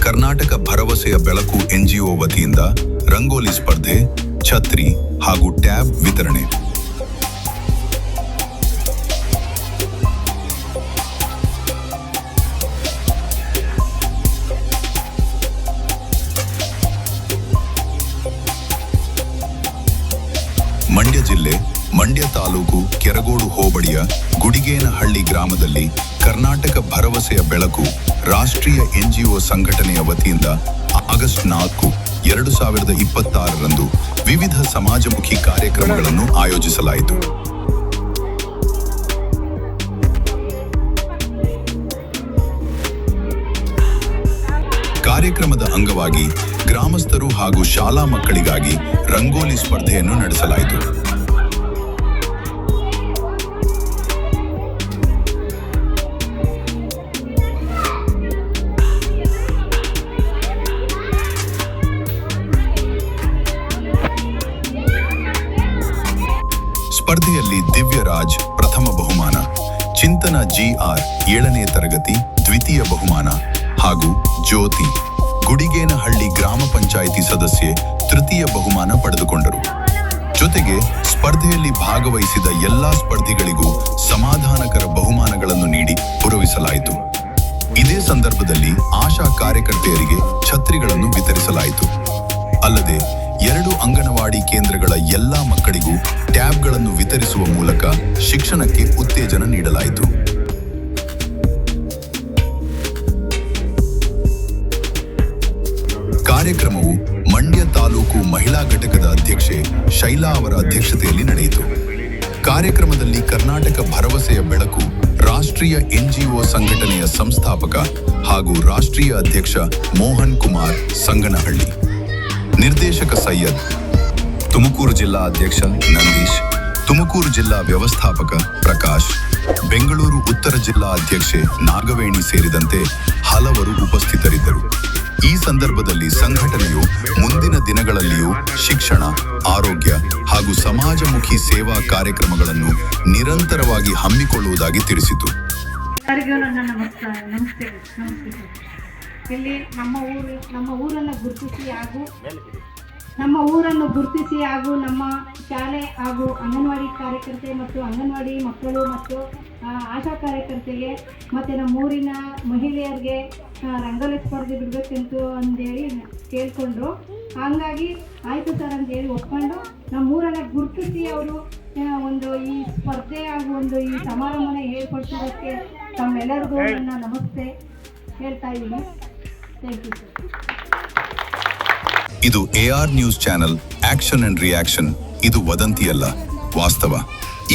ಕರ್ನಾಟಕ ಭರವಸೆಯ ಬೆಳಕು NGO ವತಿಯಿಂದ ರಂಗೋಲಿ ಸ್ಪರ್ಧೆ, ಛತ್ರಿ ಹಾಗೂ ಟ್ಯಾಬ್ ವಿತರಣೆ. ಮಂಡ್ಯ ಜಿಲ್ಲೆ, ಮಂಡ್ಯ ತಾಲೂಕು, ಕೆರಗೋಡು ಹೋಬಳಿಯ ಗುಡಿಗೇನಹಳ್ಳಿ ಗ್ರಾಮದಲ್ಲಿ ಕರ್ನಾಟಕ ಭರವಸೆಯ ಬೆಳಕು ರಾಷ್ಟ್ರೀಯ NGO ಸಂಘಟನೆಯ ವತಿಯಿಂದ ಆಗಸ್ಟ್ 4, 2026ರಂದು ವಿವಿಧ ಸಮಾಜಮುಖಿ ಕಾರ್ಯಕ್ರಮಗಳನ್ನು ಆಯೋಜಿಸಲಾಯಿತು. ಕಾರ್ಯಕ್ರಮದ ಅಂಗವಾಗಿ ಗ್ರಾಮಸ್ಥರು ಹಾಗೂ ಶಾಲಾ ಮಕ್ಕಳಿಗಾಗಿ ರಂಗೋಲಿ ಸ್ಪರ್ಧೆಯನ್ನು ನಡೆಸಲಾಯಿತು. ಸ್ಪರ್ಧೆಯಲ್ಲಿ ದಿವ್ಯರಾಜ್ ಪ್ರಥಮ ಬಹುಮಾನ, ಚಿಂತನ GR 7ನೇ ತರಗತಿ ದ್ವಿತೀಯ ಬಹುಮಾನ ಹಾಗೂ ಜ್ಯೋತಿ ಗುಡಿಗೇನಹಳ್ಳಿ ಗ್ರಾಮ ಪಂಚಾಯಿತಿ ಸದಸ್ಯೆ ತೃತೀಯ ಬಹುಮಾನ ಪಡೆದುಕೊಂಡರು. ಜೊತೆಗೆ ಸ್ಪರ್ಧೆಯಲ್ಲಿ ಭಾಗವಹಿಸಿದ ಎಲ್ಲಾ ಸ್ಪರ್ಧಿಗಳಿಗೂ ಸಮಾಧಾನಕರ ಬಹುಮಾನಗಳನ್ನು ನೀಡಿ ಗೌರವಿಸಲಾಯಿತು. ಇದೇ ಸಂದರ್ಭದಲ್ಲಿ ಆಶಾ ಕಾರ್ಯಕರ್ತೆಯರಿಗೆ ಛತ್ರಿಗಳನ್ನು ವಿತರಿಸಲಾಯಿತು. ಅಲ್ಲದೆ 2 ಅಂಗನವಾಡಿ ಕೇಂದ್ರಗಳ ಎಲ್ಲಾ ಮಕ್ಕಳಿಗೂ ಟ್ಯಾಬ್ಗಳನ್ನು ವಿತರಿಸುವ ಮೂಲಕ ಶಿಕ್ಷಣಕ್ಕೆ ಉತ್ತೇಜನ ನೀಡಲಾಯಿತು. ಕಾರ್ಯಕ್ರಮವು ಮಂಡ್ಯ ತಾಲೂಕು ಮಹಿಳಾ ಘಟಕದ ಅಧ್ಯಕ್ಷೆ ಶೈಲಾ ಅವರ ಅಧ್ಯಕ್ಷತೆಯಲ್ಲಿ ನಡೆಯಿತು. ಕಾರ್ಯಕ್ರಮದಲ್ಲಿ ಕರ್ನಾಟಕ ಭರವಸೆಯ ಬೆಳಕು ರಾಷ್ಟ್ರೀಯ NGO ಸಂಘಟನೆಯ ಸಂಸ್ಥಾಪಕ ಹಾಗೂ ರಾಷ್ಟ್ರೀಯ ಅಧ್ಯಕ್ಷ ಮೋಹನ್ ಕುಮಾರ್ ಸಂಗನಹಳ್ಳಿ, ನಿರ್ದೇಶಕ ಸೈಯದ್, ತುಮಕೂರು ಜಿಲ್ಲಾ ಅಧ್ಯಕ್ಷ ನಂದೀಶ್, ತುಮಕೂರು ಜಿಲ್ಲಾ ವ್ಯವಸ್ಥಾಪಕ ಪ್ರಕಾಶ್, ಬೆಂಗಳೂರು ಉತ್ತರ ಜಿಲ್ಲಾ ಅಧ್ಯಕ್ಷೆ ನಾಗವೇಣಿ ಸೇರಿದಂತೆ ಹಲವರು ಉಪಸ್ಥಿತರಿದ್ದರು. ಈ ಸಂದರ್ಭದಲ್ಲಿ ಸಂಘಟನೆಯು ಮುಂದಿನ ದಿನಗಳಲ್ಲಿಯೂ ಶಿಕ್ಷಣ, ಆರೋಗ್ಯ ಹಾಗೂ ಸಮಾಜಮುಖಿ ಸೇವಾ ಕಾರ್ಯಕ್ರಮಗಳನ್ನು ನಿರಂತರವಾಗಿ ಹಮ್ಮಿಕೊಳ್ಳುವುದಾಗಿ ತಿಳಿಸಿತು. ಇಲ್ಲಿ ನಮ್ಮ ಊರನ್ನು ಗುರುತಿಸಿ ಹಾಗೂ ನಮ್ಮ ಶಾಲೆ ಹಾಗೂ ಅಂಗನವಾಡಿ ಕಾರ್ಯಕರ್ತೆ ಮತ್ತು ಅಂಗನವಾಡಿ ಮಕ್ಕಳು ಮತ್ತು ಆಶಾ ಕಾರ್ಯಕರ್ತೆಗೆ ಮತ್ತು ನಮ್ಮ ಊರಿನ ಮಹಿಳೆಯರಿಗೆ ರಂಗೋಲಿ ಸ್ಪರ್ಧೆ ಬಿಡಬೇಕಂತ ಅಂದೇಳಿ ಕೇಳಿಕೊಂಡ್ರು. ಹಾಗಾಗಿ ಆಯಿತು ಸರ್ ಅಂತೇಳಿ ಒಪ್ಕೊಂಡು ನಮ್ಮೂರನ್ನು ಗುರುತಿಸಿ ಅವರು ಒಂದು ಈ ಸ್ಪರ್ಧೆ ಹಾಗೂ ಒಂದು ಈ ಸಮಾರಂಭನ ಹೇಳ್ಕೊಡ್ಸೋದಕ್ಕೆ ತಮ್ಮೆಲ್ಲರಿಗೂ ನನ್ನ ನಮಸ್ತೆ ಹೇಳ್ತಾ ಇದ್ದೀನಿ. Thank you sir. ಇದು AR news channel action and reaction. ಇದು ವದಂತಿಯಲ್ಲ, ವಾಸ್ತವ.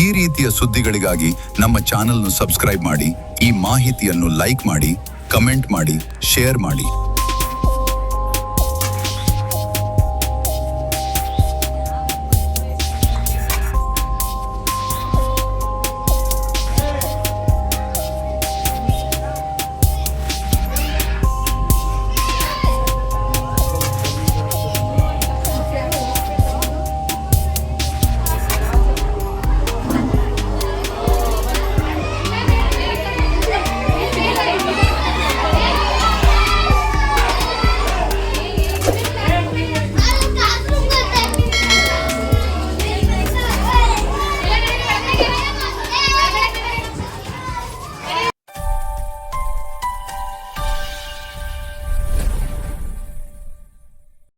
ಈ ರೀತಿಯ ಸುದ್ದಿಗಳಿಗಾಗಿ ನಮ್ಮ ಚಾನೆಲ್ను ಸಬ್ಸ್ಕ್ರೈಬ್ ಮಾಡಿ, ಈ ಮಾಹಿತಿಯನ್ನು ಲೈಕ್ ಮಾಡಿ, ಕಮೆಂಟ್ ಮಾಡಿ, ಶೇರ್ ಮಾಡಿ.